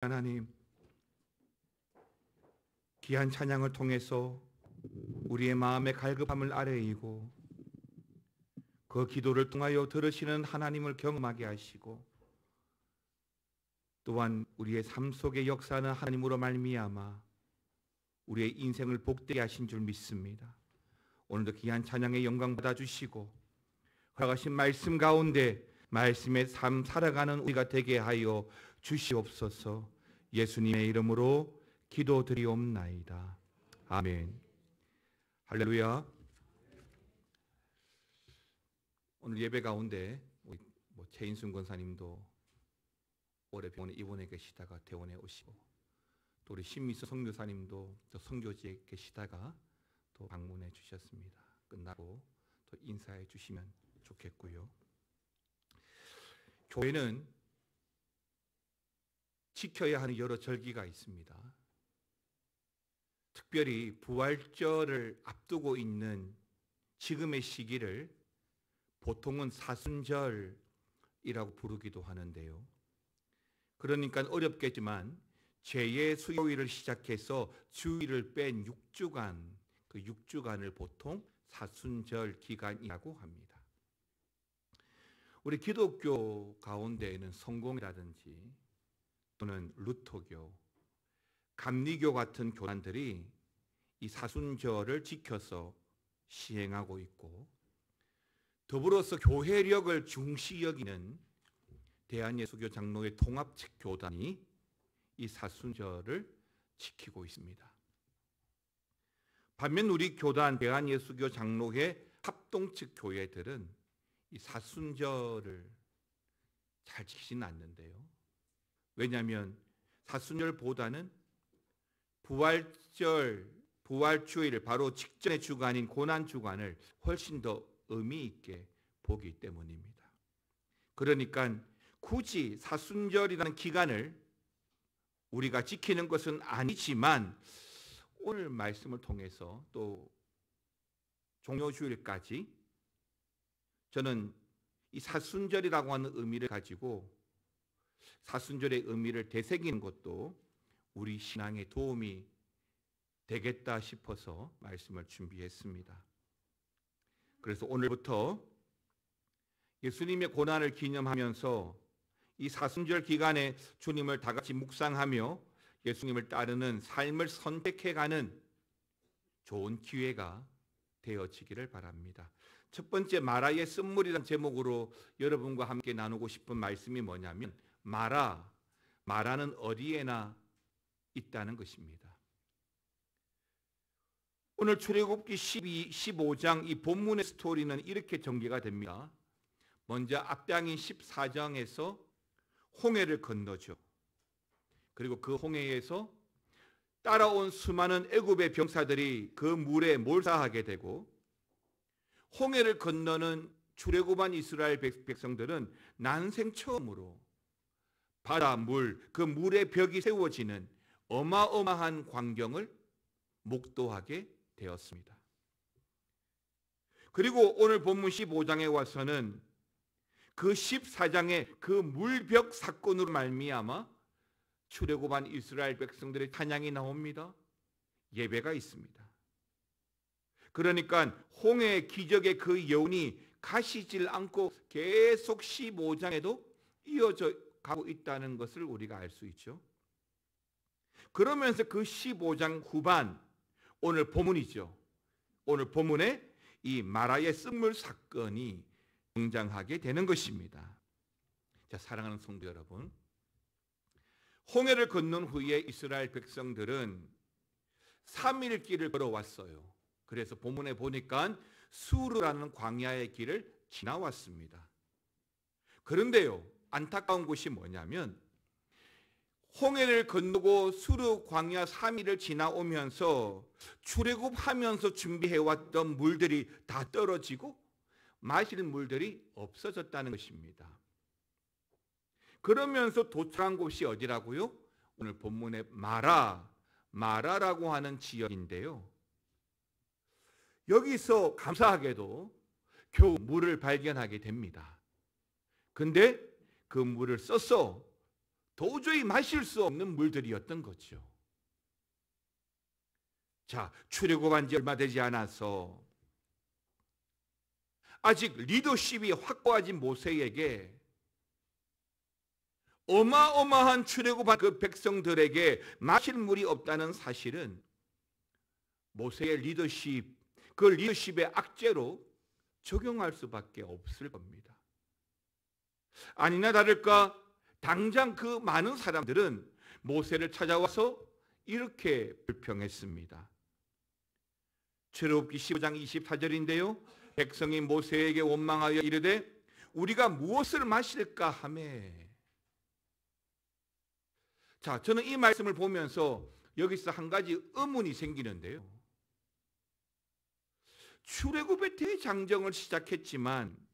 하나님, 귀한 찬양을 통해서 우리의 마음의 갈급함을 아뢰이고 그 기도를 통하여 들으시는 하나님을 경험하게 하시고 또한 우리의 삶 속에 역사하는 하나님으로 말미암아 우리의 인생을 복되게 하신 줄 믿습니다. 오늘도 귀한 찬양의 영광 받아주시고 허락하신 말씀 가운데 말씀의 삶 살아가는 우리가 되게 하여 주시옵소서. 예수님의 이름으로 기도드리옵나이다. 아멘. 할렐루야. 오늘 예배 가운데 최인순 권사님도 올해 병원에 입원해 계시다가 퇴원해 오시고 또 우리 신미수 선교사님도 또 선교지에 계시다가 또 방문해 주셨습니다. 끝나고 또 인사해 주시면 좋겠고요. 교회는 지켜야 하는 여러 절기가 있습니다. 특별히 부활절을 앞두고 있는 지금의 시기를 보통은 사순절이라고 부르기도 하는데요. 그러니까 어렵겠지만 제2의 수요일을 시작해서 주일을 뺀 6주간, 그 6주간을 보통 사순절 기간이라고 합니다. 우리 기독교 가운데에는 성공이라든지 또는 루터교, 감리교 같은 교단들이 이 사순절을 지켜서 시행하고 있고 더불어서 교회력을 중시 여기는 대한예수교 장로회 통합측 교단이 이 사순절을 지키고 있습니다. 반면 우리 교단 대한예수교 장로회 합동측 교회들은 이 사순절을 잘 지키지는 않는데요. 왜냐하면 사순절보다는 부활절, 부활주일 바로 직전의 주간인 고난주간을 훨씬 더 의미 있게 보기 때문입니다. 그러니까 굳이 사순절이라는 기간을 우리가 지키는 것은 아니지만 오늘 말씀을 통해서 또 종료주일까지 저는 이 사순절이라고 하는 의미를 가지고 사순절의 의미를 되새기는 것도 우리 신앙에 도움이 되겠다 싶어서 말씀을 준비했습니다. 그래서 오늘부터 예수님의 고난을 기념하면서 이 사순절 기간에 주님을 다 같이 묵상하며 예수님을 따르는 삶을 선택해가는 좋은 기회가 되어지기를 바랍니다. 첫 번째, 마라의 쓴물이라는 제목으로 여러분과 함께 나누고 싶은 말씀이 뭐냐면 마라는 어디에나 있다는 것입니다. 오늘 출애굽기 15장 이 본문의 스토리는 이렇게 전개가 됩니다. 먼저 앞장인 14장에서 홍해를 건너죠. 그리고 그 홍해에서 따라온 수많은 애굽의 병사들이 그 물에 몰사하게 되고 홍해를 건너는 출애굽한 이스라엘 백성들은 난생 처음으로 바다 물, 그 물의 벽이 세워지는 어마어마한 광경을 목도하게 되었습니다. 그리고 오늘 본문 15장에 와서는 그 14장의 그 물벽 사건으로 말미암아 출애굽한 이스라엘 백성들의 찬양이 나옵니다. 예배가 있습니다. 그러니까 홍해의 기적의 그 여운이 가시질 않고 계속 15장에도 이어져 가고 있다는 것을 우리가 알 수 있죠. 그러면서 그 15장 후반, 오늘 본문이죠. 오늘 본문에 이 마라의 쓴물 사건이 등장하게 되는 것입니다. 자, 사랑하는 성도 여러분, 홍해를 건넌 후에 이스라엘 백성들은 3일 길을 걸어왔어요. 그래서 본문에 보니까 수르라는 광야의 길을 지나왔습니다. 그런데요, 안타까운 것이 뭐냐면 홍해를 건너고 수르 광야 3일을 지나오면서 출애굽하면서 준비해왔던 물들이 다 떨어지고 마실 물들이 없어졌다는 것입니다. 그러면서 도착한 곳이 어디라고요? 오늘 본문의 마라라고 하는 지역인데요. 여기서 감사하게도 겨우 물을 발견하게 됩니다. 근데 그 물을 써서 도저히 마실 수 없는 물들이었던 거죠. 자, 출애굽한 지 얼마 되지 않아서 아직 리더십이 확고하지 모세에게 어마어마한 출애굽한 그 백성들에게 마실 물이 없다는 사실은 모세의 리더십, 그 리더십의 악재로 적용할 수밖에 없을 겁니다. 아니나 다를까 당장 그 많은 사람들은 모세를 찾아와서 이렇게 불평했습니다. 출애굽기 15장 24절인데요. 백성이 모세에게 원망하여 이르되 우리가 무엇을 마실까 하매. 자, 저는 이 말씀을 보면서 여기서 한 가지 의문이 생기는데요. 출애굽의 대장정을 시작했지만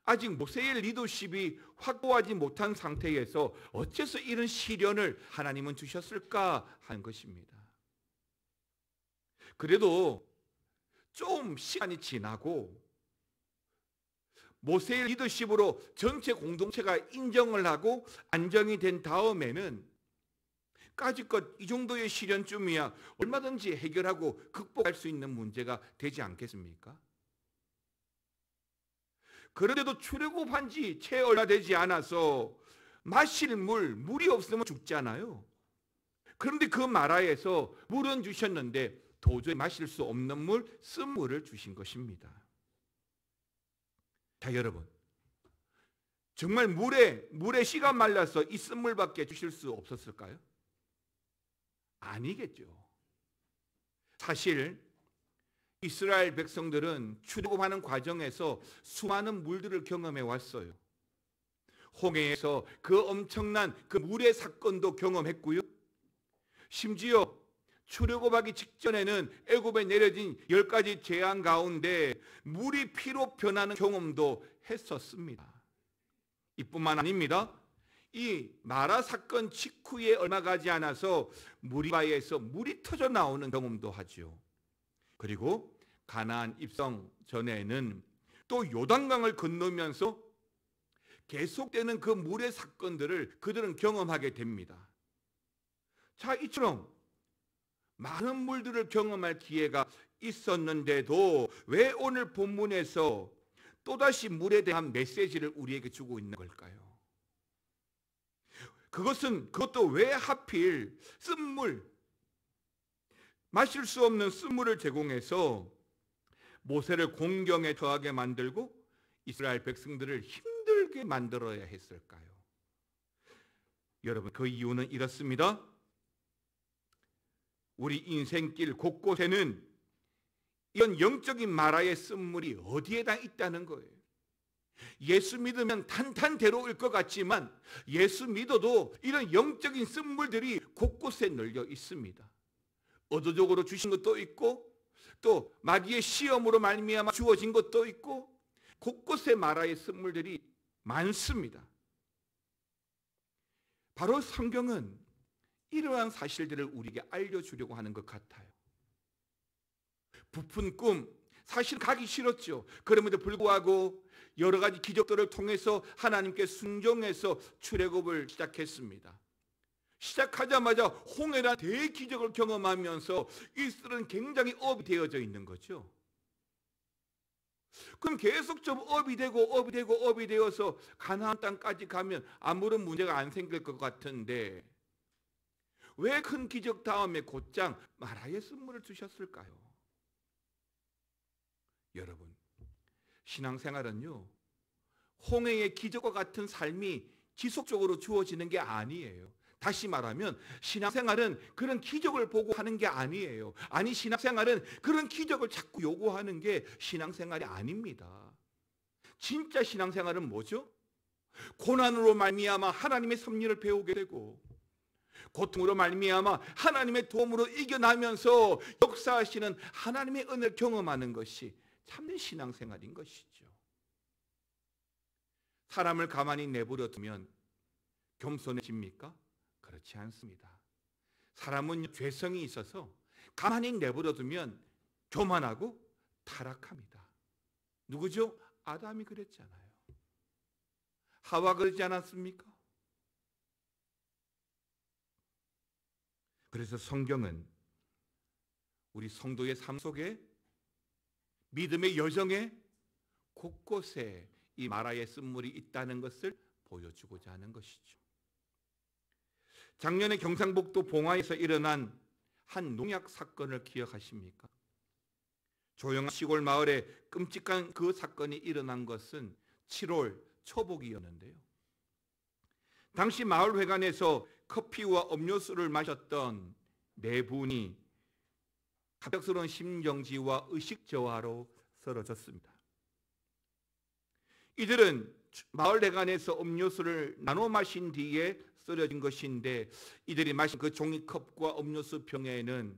아직 모세의 리더십이 확고하지 못한 상태에서 어째서 이런 시련을 하나님은 주셨을까 하는 것입니다. 그래도 좀 시간이 지나고 모세의 리더십으로 전체 공동체가 인정을 하고 안정이 된 다음에는 까짓것 이 정도의 시련쯤이야 얼마든지 해결하고 극복할 수 있는 문제가 되지 않겠습니까? 그런데도 출애굽한 지 채 얼마 되지 않아서 마실 물이 없으면 죽잖아요. 그런데 그 마라에서 물은 주셨는데 도저히 마실 수 없는 물, 쓴물을 주신 것입니다. 자, 여러분, 정말 물에 씨가 말라서 이 쓴물밖에 주실 수 없었을까요? 아니겠죠. 사실 이스라엘 백성들은 출애굽하는 과정에서 수많은 물들을 경험해 왔어요. 홍해에서 그 엄청난 그 물의 사건도 경험했고요. 심지어 출애굽하기 직전에는 애굽에 내려진 10가지 재앙 가운데 물이 피로 변하는 경험도 했었습니다. 이뿐만 아닙니다. 이 마라 사건 직후에 얼마 가지 않아서 무리바에서 물이 터져 나오는 경험도 하죠. 그리고 가나안 입성 전에는 또 요단강을 건너면서 계속되는 그 물의 사건들을 그들은 경험하게 됩니다. 자, 이처럼 많은 물들을 경험할 기회가 있었는데도 왜 오늘 본문에서 또다시 물에 대한 메시지를 우리에게 주고 있는 걸까요? 그것도 왜 하필 쓴물, 마실 수 없는 쓴물을 제공해서 모세를 공경에 처하게 만들고 이스라엘 백성들을 힘들게 만들어야 했을까요? 여러분, 그 이유는 이렇습니다. 우리 인생길 곳곳에는 이런 영적인 마라의 쓴물이 어디에다 있다는 거예요. 예수 믿으면 탄탄대로일 것 같지만 예수 믿어도 이런 영적인 쓴물들이 곳곳에 널려 있습니다. 의도적으로 주신 것도 있고 또 마귀의 시험으로 말미암아 주어진 것도 있고 곳곳에 마라의 쓴물들이 많습니다. 바로 성경은 이러한 사실들을 우리에게 알려주려고 하는 것 같아요. 부푼 꿈, 사실 가기 싫었죠. 그럼에도 불구하고 여러 가지 기적들을 통해서 하나님께 순종해서 출애굽을 시작했습니다. 시작하자마자 홍해란 대기적을 경험하면서 이스라엘은 굉장히 업이 되어져 있는 거죠. 그럼 계속 좀 업이 되어서 가나안 땅까지 가면 아무런 문제가 안 생길 것 같은데 왜 큰 기적 다음에 곧장 마라의 쓴물을 주셨을까요? 여러분, 신앙생활은요, 홍해의 기적과 같은 삶이 지속적으로 주어지는 게 아니에요. 다시 말하면 신앙생활은 그런 기적을 보고 하는 게 아니에요. 아니, 신앙생활은 그런 기적을 자꾸 요구하는 게 신앙생활이 아닙니다. 진짜 신앙생활은 뭐죠? 고난으로 말미암아 하나님의 섭리를 배우게 되고 고통으로 말미암아 하나님의 도움으로 이겨나면서 역사하시는 하나님의 은혜를 경험하는 것이 참된 신앙생활인 것이죠. 사람을 가만히 내버려 두면 겸손해집니까? 그렇지 않습니다. 사람은 죄성이 있어서 가만히 내버려 두면 교만하고 타락합니다. 누구죠? 아담이 그랬잖아요. 하와 그러지 않았습니까? 그래서 성경은 우리 성도의 삶 속에 믿음의 여정에 곳곳에 이 마라의 쓴물이 있다는 것을 보여주고자 하는 것이죠. 작년에 경상북도 봉화에서 일어난 한 농약 사건을 기억하십니까? 조용한 시골 마을에 끔찍한 그 사건이 일어난 것은 7월 초복이었는데요. 당시 마을회관에서 커피와 음료수를 마셨던 네 분이 갑작스러운 심정지와 의식저하로 쓰러졌습니다. 이들은 마을회관에서 음료수를 나눠 마신 뒤에 쓰러진 것인데, 이들이 마신 그 종이컵과 음료수 병에는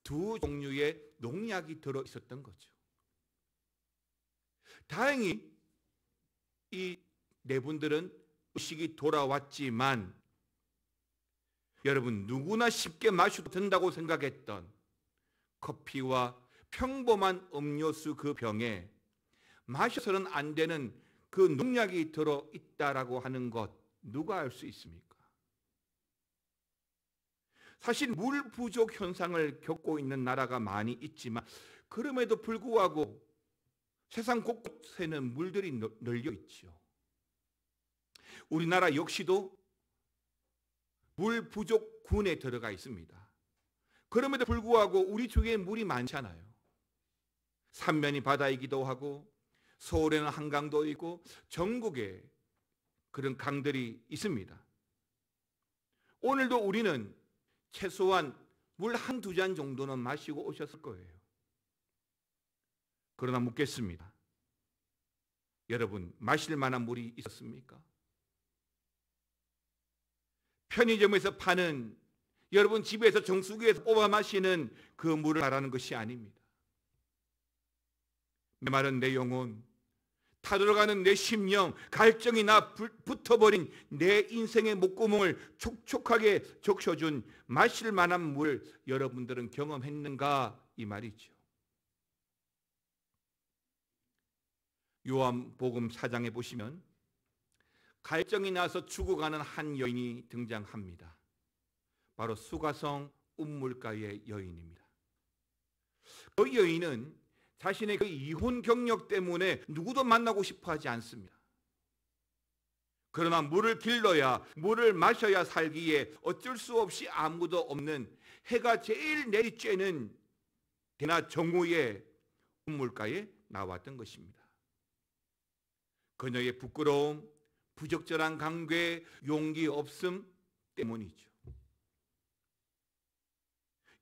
두 종류의 농약이 들어 있었던 거죠. 다행히 이 네 분들은 의식이 돌아왔지만, 여러분, 누구나 쉽게 마셔도 된다고 생각했던 커피와 평범한 음료수 그 병에 마셔서는 안 되는 그 농약이 들어 있다라고 하는 것, 누가 알 수 있습니까? 사실 물 부족 현상을 겪고 있는 나라가 많이 있지만, 그럼에도 불구하고 세상 곳곳에는 물들이 널려 있죠. 우리나라 역시도 물 부족군에 들어가 있습니다. 그럼에도 불구하고 우리 주위에 물이 많잖아요. 삼면이 바다이기도 하고, 서울에는 한강도 있고, 전국에 그런 강들이 있습니다. 오늘도 우리는 최소한 물 한두 잔 정도는 마시고 오셨을 거예요. 그러나 묻겠습니다. 여러분, 마실 만한 물이 있었습니까? 편의점에서 파는, 여러분 집에서 정수기에서 뽑아 마시는 그 물을 말하는 것이 아닙니다. 메마른 내 영혼, 타들어가는 내 심령, 갈증이 나 붙어버린 내 인생의 목구멍을 촉촉하게 적셔준 마실 만한 물, 여러분들은 경험했는가, 이 말이죠. 요한복음 4장에 보시면 갈증이 나서 죽어가는 한 여인이 등장합니다. 바로 수가성 운물가의 여인입니다. 그 여인은 자신의 그 이혼 경력 때문에 누구도 만나고 싶어 하지 않습니다. 그러나 물을 길러야, 물을 마셔야 살기에 어쩔 수 없이 아무도 없는 해가 제일 내리쬐는 대낮 정오에 운물가에 나왔던 것입니다. 그녀의 부끄러움, 부적절한 관계, 용기 없음 때문이죠.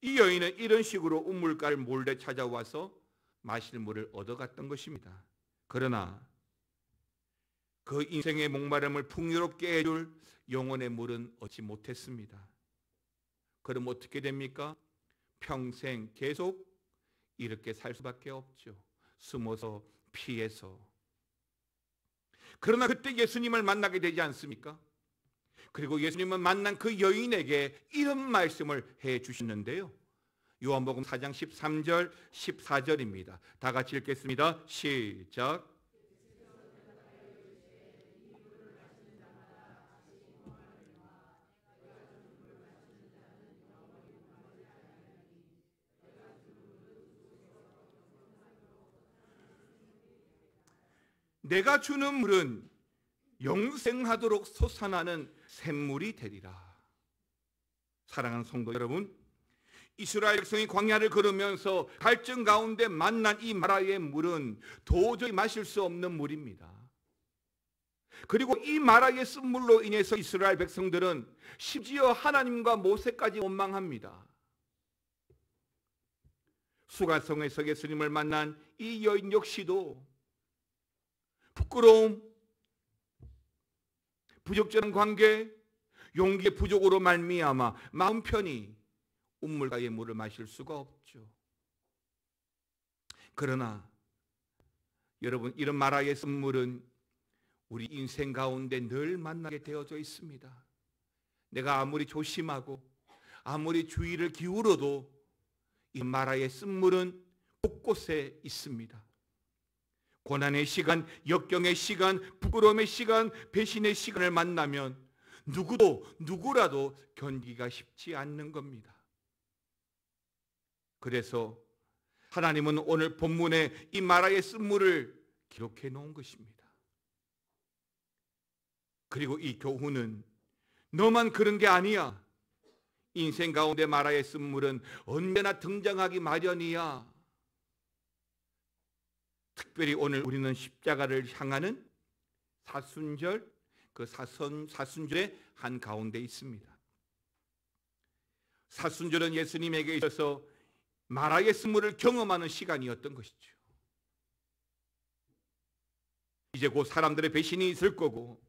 이 여인은 이런 식으로 운물가를 몰래 찾아와서 마실 물을 얻어갔던 것입니다. 그러나 그 인생의 목마름을 풍요롭게 해줄 영혼의 물은 얻지 못했습니다. 그럼 어떻게 됩니까? 평생 계속 이렇게 살 수밖에 없죠. 숨어서, 피해서. 그러나 그때 예수님을 만나게 되지 않습니까? 그리고 예수님을 만난 그 여인에게 이런 말씀을 해 주시는데요. 요한복음 4장 13절 14절입니다. 다 같이 읽겠습니다. 시작. 내가 주는 물은 영생하도록 솟아나는 샘물이 되리라. 사랑하는 성도 여러분, 이스라엘 백성이 광야를 걸으면서 갈증 가운데 만난 이 마라의 물은 도저히 마실 수 없는 물입니다. 그리고 이 마라의 쓴물로 인해서 이스라엘 백성들은 심지어 하나님과 모세까지 원망합니다. 수가성에서 예수님을 만난 이 여인 역시도 부끄러움, 부적절한 관계, 용기의 부족으로 말미암아 마음 편히 운물가의 물을 마실 수가 없죠. 그러나 여러분, 이런 마라의 쓴물은 우리 인생 가운데 늘 만나게 되어져 있습니다. 내가 아무리 조심하고 아무리 주의를 기울여도 이 마라의 쓴물은 곳곳에 있습니다. 고난의 시간, 역경의 시간, 부끄러움의 시간, 배신의 시간을 만나면 누구라도 견디기가 쉽지 않는 겁니다. 그래서 하나님은 오늘 본문에 이 마라의 쓴물을 기록해 놓은 것입니다. 그리고 이 교훈은 너만 그런 게 아니야. 인생 가운데 마라의 쓴물은 언제나 등장하기 마련이야. 특별히 오늘 우리는 십자가를 향하는 사순절, 그 사순절의 한 가운데 있습니다. 사순절은 예수님에게 있어서 마라의 쓴물을 경험하는 시간이었던 것이죠. 이제 곧 사람들의 배신이 있을 거고,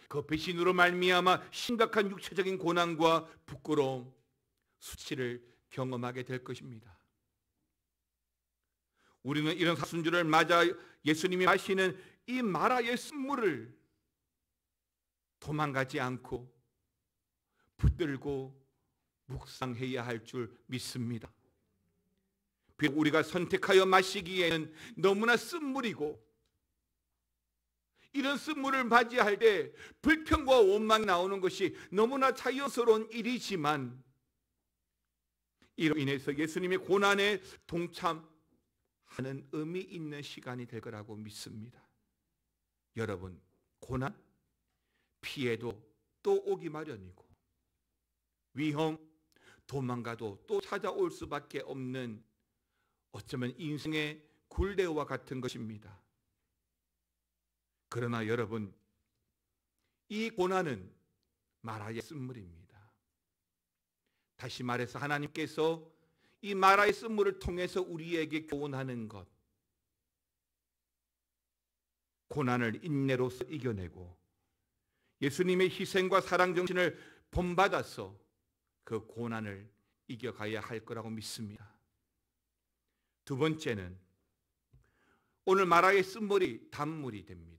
그 배신으로 말미암아 심각한 육체적인 고난과 부끄러움, 수치를 경험하게 될 것입니다. 우리는 이런 사순절을 맞아 예수님이 마시는 이 마라의 쓴물을 도망가지 않고 붙들고 묵상해야 할 줄 믿습니다. 비록 우리가 선택하여 마시기에는 너무나 쓴물이고, 이런 쓴물을 맞이할 때 불평과 원망이 나오는 것이 너무나 자연스러운 일이지만, 이로 인해서 예수님의 고난에 동참하는 의미 있는 시간이 될 거라고 믿습니다. 여러분, 고난, 피해도 또 오기 마련이고, 위험, 도망가도 또 찾아올 수밖에 없는, 어쩌면 인생의 굴레와 같은 것입니다. 그러나 여러분, 이 고난은 마라의 쓴물입니다. 다시 말해서 하나님께서 이 마라의 쓴물을 통해서 우리에게 교훈하는 것, 고난을 인내로서 이겨내고 예수님의 희생과 사랑 정신을 본받아서 그 고난을 이겨가야 할 거라고 믿습니다. 두 번째는 오늘 마라의 쓴물이 단물이 됩니다.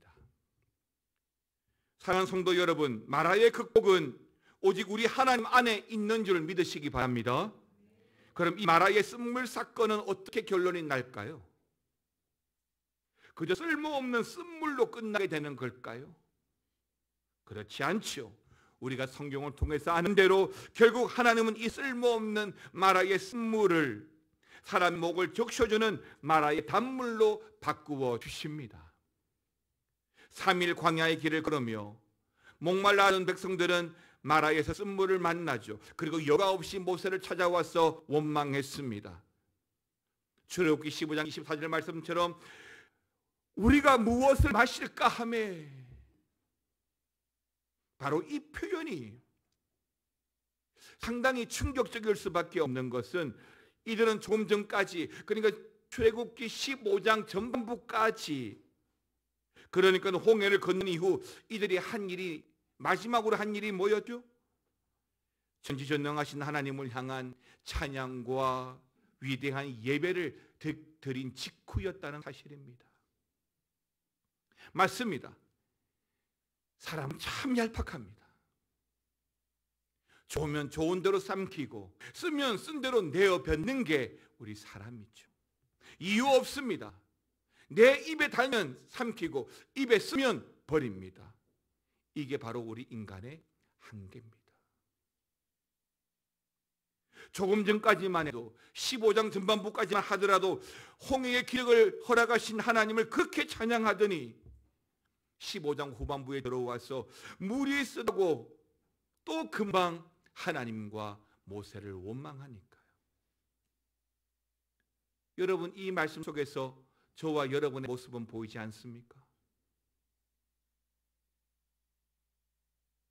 사랑하는 성도 여러분, 마라의 극복은 오직 우리 하나님 안에 있는 줄 믿으시기 바랍니다. 그럼 이 마라의 쓴물 사건은 어떻게 결론이 날까요? 그저 쓸모없는 쓴물로 끝나게 되는 걸까요? 그렇지 않죠. 우리가 성경을 통해서 아는 대로 결국 하나님은 이 쓸모없는 마라의 쓴물을 사람 목을 적셔주는 마라의 단물로 바꾸어 주십니다. 3일 광야의 길을 걸으며 목말라 하는 백성들은 마라에서 쓴물을 만나죠. 그리고 여과 없이 모세를 찾아와서 원망했습니다. 출애굽기 15장 24절 말씀처럼 우리가 무엇을 마실까 하며, 바로 이 표현이 상당히 충격적일 수밖에 없는 것은, 이들은 조금 전까지, 그러니까 출애굽기 15장 전반부까지, 그러니까 홍해를 건넌 이후 이들이 한 일이, 마지막으로 한 일이 뭐였죠? 전지전능하신 하나님을 향한 찬양과 위대한 예배를 드린 직후였다는 사실입니다. 맞습니다. 사람은 참 얄팍합니다. 좋으면 좋은 대로 삼키고 쓰면 쓴 대로 내어 뱉는 게 우리 사람이죠. 이유 없습니다. 내 입에 달면 삼키고 입에 쓰면 버립니다. 이게 바로 우리 인간의 한계입니다. 조금 전까지만 해도 15장 전반부까지만 하더라도 홍해의 기력을 허락하신 하나님을 그렇게 찬양하더니 15장 후반부에 들어와서 물이 쓰다고 또 금방 하나님과 모세를 원망하니까요. 여러분, 이 말씀 속에서 저와 여러분의 모습은 보이지 않습니까?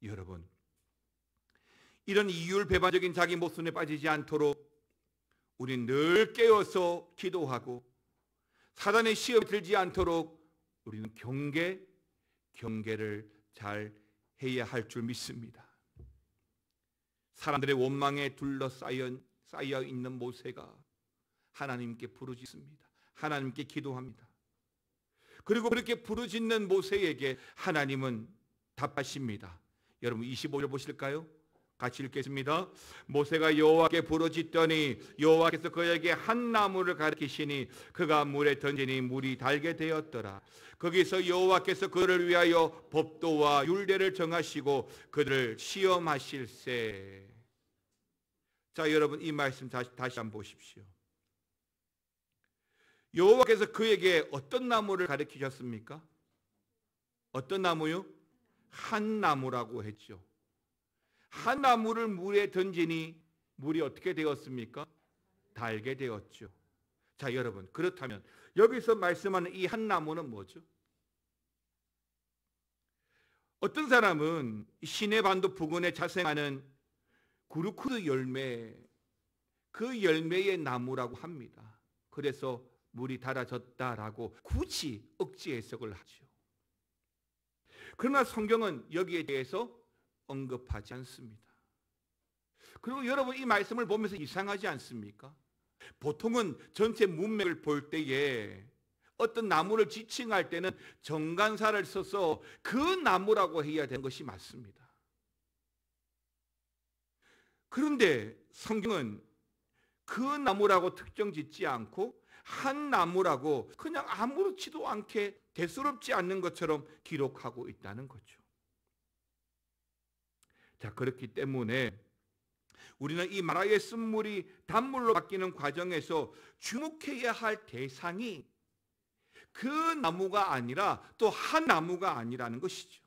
여러분, 이런 이율배반적인 자기 모순에 빠지지 않도록 우린 늘 깨어서 기도하고 사단의 시험에 들지 않도록 우리는 경계를 잘 해야 할 줄 믿습니다. 사람들의 원망에 쌓여 있는 모세가 하나님께 부르짖습니다. 하나님께 기도합니다. 그리고 그렇게 부르짖는 모세에게 하나님은 답하십니다. 여러분 25절 보실까요? 같이 읽겠습니다. 모세가 여호와께 부르짖더니 여호와께서 그에게 한 나무를 가리키시니 그가 물에 던지니 물이 달게 되었더라. 거기서 여호와께서 그를 위하여 법도와 율례를 정하시고 그를 시험하실세. 자, 여러분 이 말씀 다시 한번 보십시오. 여호와께서 그에게 어떤 나무를 가르치셨습니까? 어떤 나무요? 한 나무라고 했죠. 한 나무를 물에 던지니 물이 어떻게 되었습니까? 달게 되었죠. 자, 여러분, 그렇다면 여기서 말씀하는 이 한 나무는 뭐죠? 어떤 사람은 시내반도 부근에 자생하는 구르쿠르 열매, 그 열매의 나무라고 합니다. 그래서 물이 달아졌다라고 굳이 억지 해석을 하죠. 그러나 성경은 여기에 대해서 언급하지 않습니다. 그리고 여러분 이 말씀을 보면서 이상하지 않습니까? 보통은 전체 문맥을 볼 때에 어떤 나무를 지칭할 때는 정관사를 써서 그 나무라고 해야 되는 것이 맞습니다. 그런데 성경은 그 나무라고 특정 짓지 않고 한 나무라고 그냥 아무렇지도 않게 대수롭지 않는 것처럼 기록하고 있다는 거죠. 자, 그렇기 때문에 우리는 이 마라의 쓴물이 단물로 바뀌는 과정에서 주목해야 할 대상이 그 나무가 아니라 또 한 나무가 아니라는 것이죠.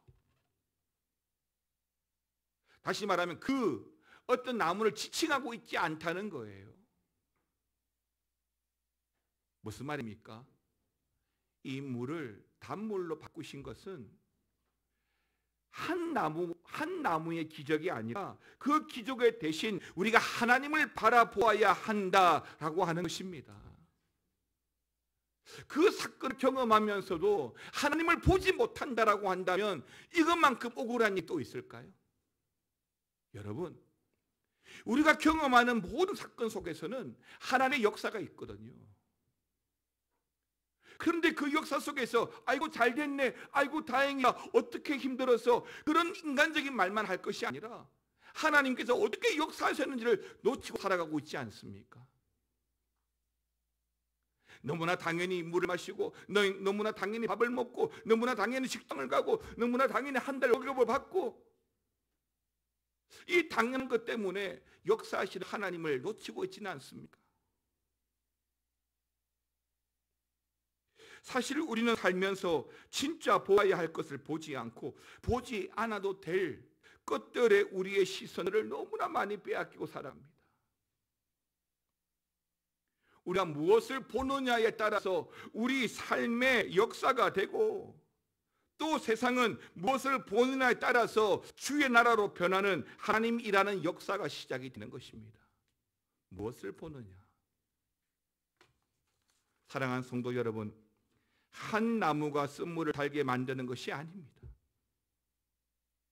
다시 말하면 그 어떤 나무를 지칭하고 있지 않다는 거예요. 무슨 말입니까? 이 물을 단물로 바꾸신 것은 한 나무의 기적이 아니라 그 기적의 대신 우리가 하나님을 바라보아야 한다라고 하는 것입니다. 그 사건을 경험하면서도 하나님을 보지 못한다라고 한다면 이것만큼 억울한 일이 또 있을까요? 여러분, 우리가 경험하는 모든 사건 속에서는 하나님의 역사가 있거든요. 그런데 그 역사 속에서 아이고 잘 됐네, 아이고 다행이야, 어떻게 힘들어서 그런 인간적인 말만 할 것이 아니라 하나님께서 어떻게 역사하셨는지를 놓치고 살아가고 있지 않습니까? 너무나 당연히 물을 마시고 너무나 당연히 밥을 먹고 너무나 당연히 식당을 가고 너무나 당연히 한 달 월급을 받고 이 당연한 것 때문에 역사하시는 하나님을 놓치고 있지는 않습니까? 사실 우리는 살면서 진짜 보아야 할 것을 보지 않고 보지 않아도 될 것들에 우리의 시선을 너무나 많이 빼앗기고 살아갑니다. 우리가 무엇을 보느냐에 따라서 우리 삶의 역사가 되고 또 세상은 무엇을 보느냐에 따라서 주의 나라로 변하는 하나님이라는 역사가 시작이 되는 것입니다. 무엇을 보느냐? 사랑하는 성도 여러분, 한 나무가 쓴물을 달게 만드는 것이 아닙니다.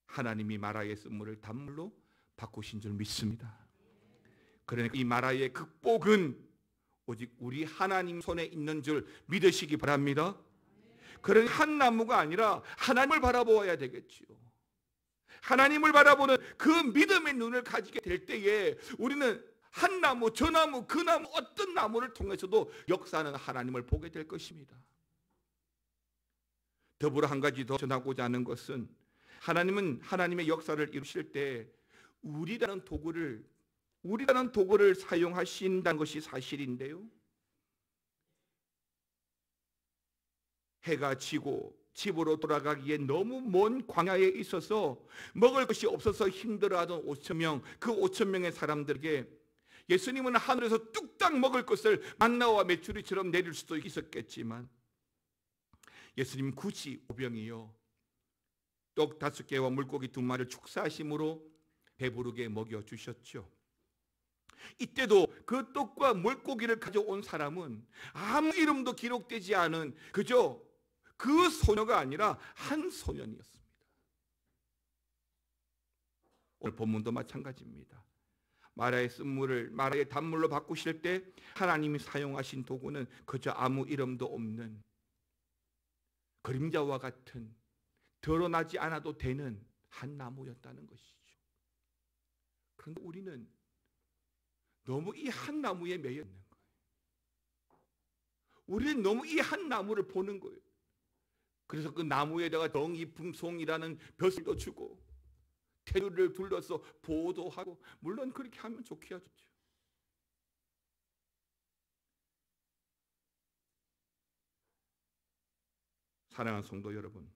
하나님이 마라의 쓴물을 단물로 바꾸신 줄 믿습니다. 그러니까 이 마라의 극복은 오직 우리 하나님 손에 있는 줄 믿으시기 바랍니다. 그러니 한 나무가 아니라 하나님을 바라보아야 되겠지요. 하나님을 바라보는 그 믿음의 눈을 가지게 될 때에 우리는 한 나무, 저 나무, 그 나무, 어떤 나무를 통해서도 역사하는 하나님을 보게 될 것입니다. 더불어 한 가지 더 전하고자 하는 것은 하나님은 하나님의 역사를 이루실 때 우리라는 도구를 사용하신다는 것이 사실인데요. 해가 지고 집으로 돌아가기에 너무 먼 광야에 있어서 먹을 것이 없어서 힘들어하던 5,000명, 그 5,000명의 사람들에게 예수님은 하늘에서 뚝딱 먹을 것을 만나와 메추리처럼 내릴 수도 있었겠지만 예수님 굳이 오병이요 떡 5개와 물고기 2마리를 축사하심으로 배부르게 먹여주셨죠. 이때도 그 떡과 물고기를 가져온 사람은 아무 이름도 기록되지 않은 그저 그 소녀가 아니라 한 소년이었습니다. 오늘 본문도 마찬가지입니다. 마라의 쓴물을 마라의 단물로 바꾸실 때 하나님이 사용하신 도구는 그저 아무 이름도 없는 그림자와 같은 드러나지 않아도 되는 한 나무였다는 것이죠. 그런데 우리는 너무 이 한 나무에 매여 있는 거예요. 우리는 너무 이 한 나무를 보는 거예요. 그래서 그 나무에다가 덩이풍송이라는 벼슬도 주고 테두리를 둘러서 보도하고, 물론 그렇게 하면 좋기야 좋죠. 사랑하는 성도 여러분,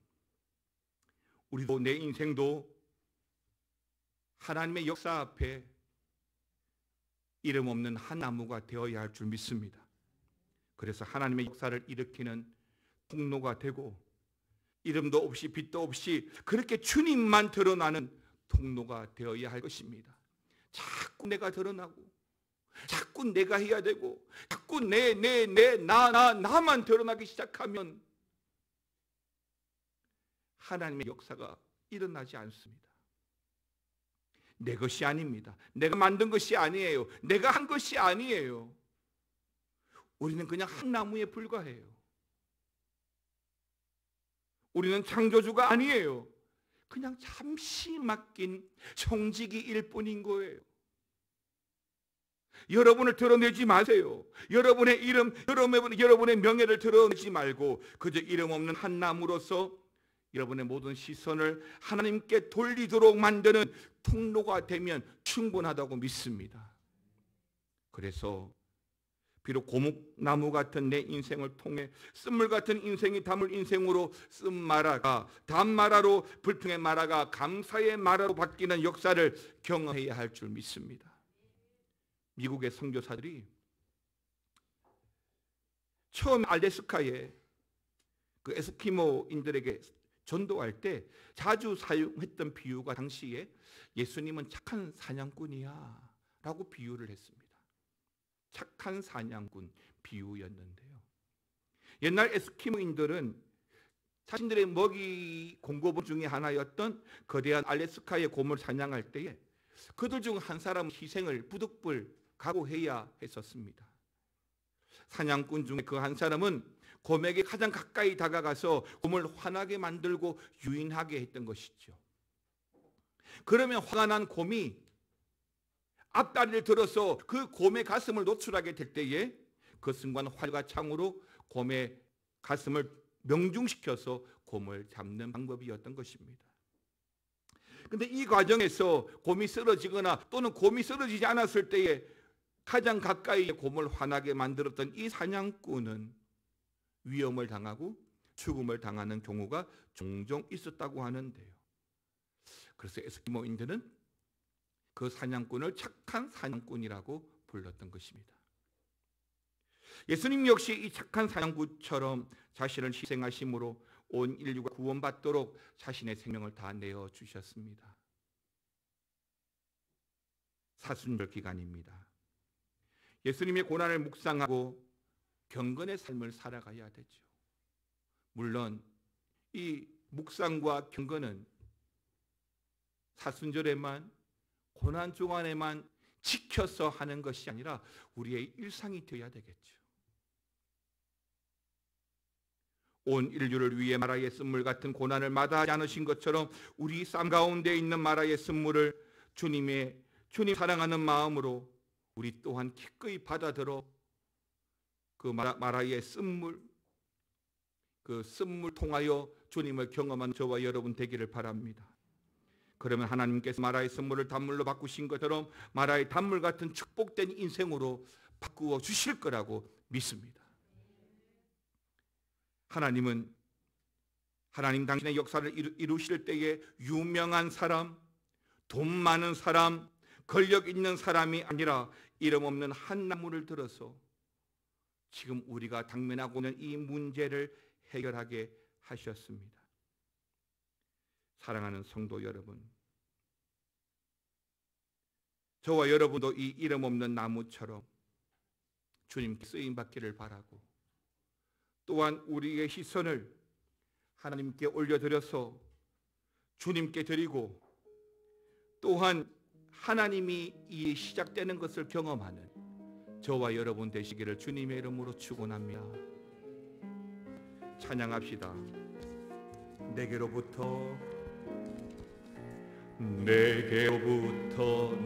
우리도 내 인생도 하나님의 역사 앞에 이름 없는 한 나무가 되어야 할 줄 믿습니다. 그래서 하나님의 역사를 일으키는 통로가 되고, 이름도 없이 빛도 없이 그렇게 주님만 드러나는 통로가 되어야 할 것입니다. 자꾸 내가 드러나고, 자꾸 내가 해야 되고, 자꾸 나만 드러나기 시작하면 하나님의 역사가 일어나지 않습니다. 내 것이 아닙니다. 내가 만든 것이 아니에요. 내가 한 것이 아니에요. 우리는 그냥 한 나무에 불과해요. 우리는 창조주가 아니에요. 그냥 잠시 맡긴 청지기일 뿐인 거예요. 여러분을 드러내지 마세요. 여러분의 이름, 여러분의 명예를 드러내지 말고 그저 이름 없는 한 나무로서 여러분의 모든 시선을 하나님께 돌리도록 만드는 통로가 되면 충분하다고 믿습니다. 그래서 비록 고목나무 같은 내 인생을 통해 쓴물 같은 인생이 담을 인생으로 쓴마라가 담마라로, 불평의 마라가 감사의 마라로 바뀌는 역사를 경험해야 할 줄 믿습니다. 미국의 선교사들이 처음 알래스카에 그 에스키모인들에게 전도할 때 자주 사용했던 비유가, 당시에 예수님은 착한 사냥꾼이야 라고 비유를 했습니다. 착한 사냥꾼 비유였는데요, 옛날 에스키모인들은 자신들의 먹이 공급 중에 하나였던 거대한 알래스카의 곰을 사냥할 때에 그들 중 한 사람은 희생을 부득불 각오해야 했었습니다. 사냥꾼 중에 그 한 사람은 곰에게 가장 가까이 다가가서 곰을 화나게 만들고 유인하게 했던 것이죠. 그러면 화가 난 곰이 앞다리를 들어서 그 곰의 가슴을 노출하게 될 때에 그 순간 활과 창으로 곰의 가슴을 명중시켜서 곰을 잡는 방법이었던 것입니다. 그런데 이 과정에서 곰이 쓰러지거나 또는 곰이 쓰러지지 않았을 때에 가장 가까이 곰을 화나게 만들었던 이 사냥꾼은 위험을 당하고 죽음을 당하는 경우가 종종 있었다고 하는데요. 그래서 에스키모인들은 그 사냥꾼을 착한 사냥꾼이라고 불렀던 것입니다. 예수님 역시 이 착한 사냥꾼처럼 자신을 희생하심으로 온 인류가 구원받도록 자신의 생명을 다 내어주셨습니다. 사순절 기간입니다. 예수님의 고난을 묵상하고 경건의 삶을 살아가야 되죠. 물론 이 묵상과 경건은 사순절에만, 고난 주간에만 지켜서 하는 것이 아니라 우리의 일상이 되어야 되겠죠. 온 인류를 위해 마라의 쓴물 같은 고난을 마다하지 않으신 것처럼 우리 삶 가운데 있는 마라의 쓴물을 주님 사랑하는 마음으로 우리 또한 기꺼이 받아들어 그 마라의 쓴물, 그 쓴물 통하여 주님을 경험한 저와 여러분 되기를 바랍니다. 그러면 하나님께서 마라의 쓴물을 단물로 바꾸신 것처럼 마라의 단물 같은 축복된 인생으로 바꾸어 주실 거라고 믿습니다. 하나님 당신의 역사를 이루실 때에 유명한 사람, 돈 많은 사람, 권력 있는 사람이 아니라 이름 없는 한 나무를 들어서 지금 우리가 당면하고 있는 이 문제를 해결하게 하셨습니다. 사랑하는 성도 여러분, 저와 여러분도 이 이름 없는 나무처럼 주님께 쓰임받기를 바라고, 또한 우리의 시선을 하나님께 올려드려서 주님께 드리고, 또한 하나님이 이 시작되는 것을 경험하는 저와 여러분 되시기를 주님의 이름으로 축원합니다. 찬양합시다. 내게로부터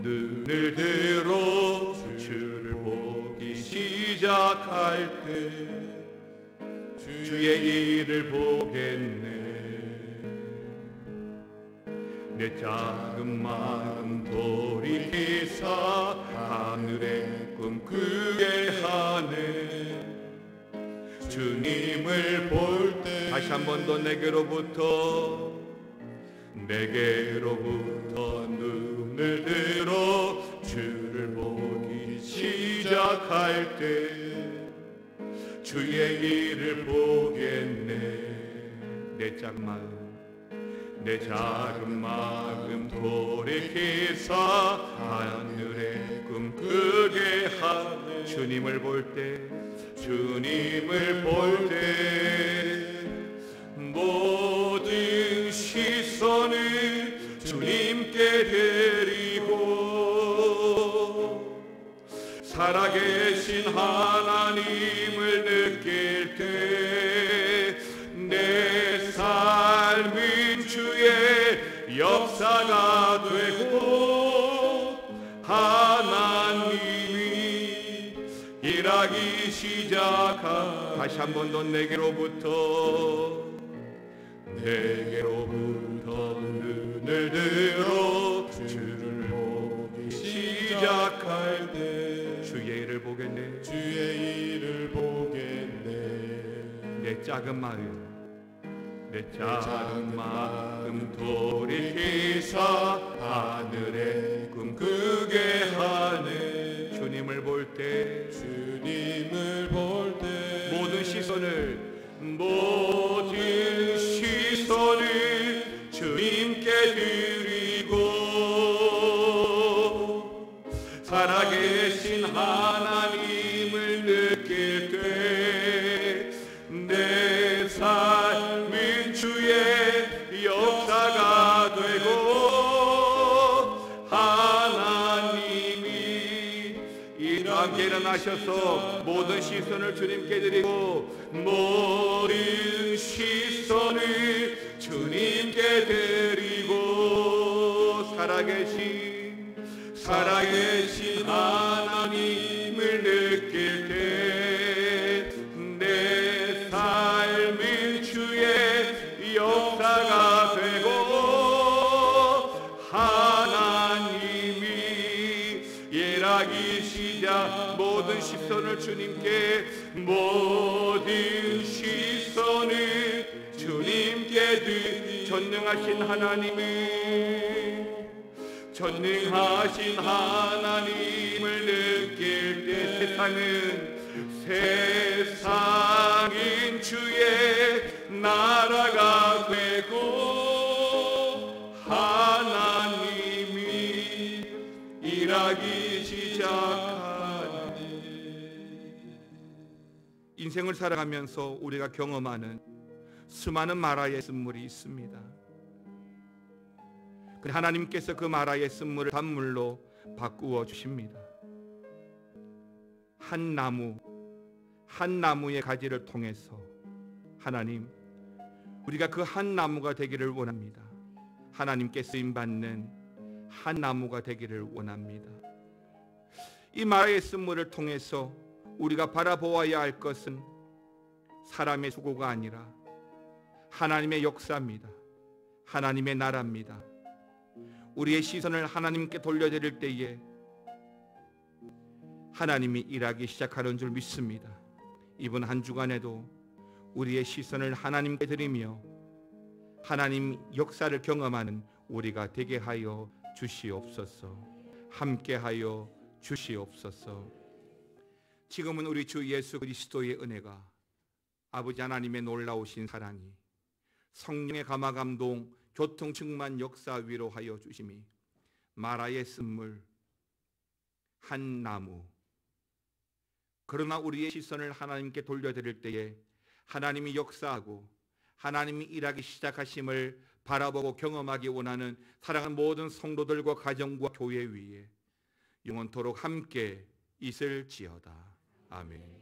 눈을 들어 주를 보기 시작할 때 주의 일을 보겠네. 내 작은 마음 돌이키사 하늘의 꿈 꾸게 하네. 주님을 볼 때 다시 한 번 더 내게로부터 눈을 들어 주를 보기 시작할 때 주의 일을 보겠네. 내 작은 마음 돌이키사 하늘의 꿈 꾸게 하네. 주님을 볼 때 모든 시선을 주님께 드리고 살아계신 하나님을 느낄 때 내 삶은 주의 역사가 되고 하나님이 일하기 시작한 다시 한 번 더 내게로부터 눈을 들어 주를 보기 시작할 때 주의 일을 보겠네. 내 작은 마음 돌이키사 하늘의 꿈 꾸게 하네. 주님을 볼 때 모든 시선을 주님께 드리고 살아계신 하나님을 느낄 때 내 삶은 주의 역사가 되고 하나님이 함께 일어나셔서 모든 시선을 주님께 드리고 모든 시선을 주님께 드리고 살아계신 하나님을 느낄 때 내 삶은 주의 역사가 되고 하나님이 일하기 시작 모든 시선을 주님께 전능하신 하나님을 느낄 때 세상은 주의 나라가 되고 하나님이 일하기 시작하네. 인생을 살아가면서 우리가 경험하는 수많은 마라의 쓴물이 있습니다. 하나님께서 그 마라의 쓴물을 단물로 바꾸어 주십니다. 한 나무의 가지를 통해서 하나님, 우리가 그 한 나무가 되기를 원합니다. 하나님께 쓰임받는 한 나무가 되기를 원합니다. 이 마라의 쓴물을 통해서 우리가 바라보아야 할 것은 사람의 수고가 아니라 하나님의 역사입니다. 하나님의 나라입니다. 우리의 시선을 하나님께 돌려드릴 때에 하나님이 일하기 시작하는 줄 믿습니다. 이번 한 주간에도 우리의 시선을 하나님께 드리며 하나님 역사를 경험하는 우리가 되게 하여 주시옵소서. 함께하여 주시옵소서. 지금은 우리 주 예수 그리스도의 은혜가, 아버지 하나님의 놀라우신 사랑이, 성령의 감화감동 교통 충만 역사 위로하여 주심이, 마라의 쓴물 한 나무, 그러나 우리의 시선을 하나님께 돌려드릴 때에 하나님이 역사하고 하나님이 일하기 시작하심을 바라보고 경험하기 원하는 사랑하는 모든 성도들과 가정과 교회 위에 영원토록 함께 있을지어다. 아멘.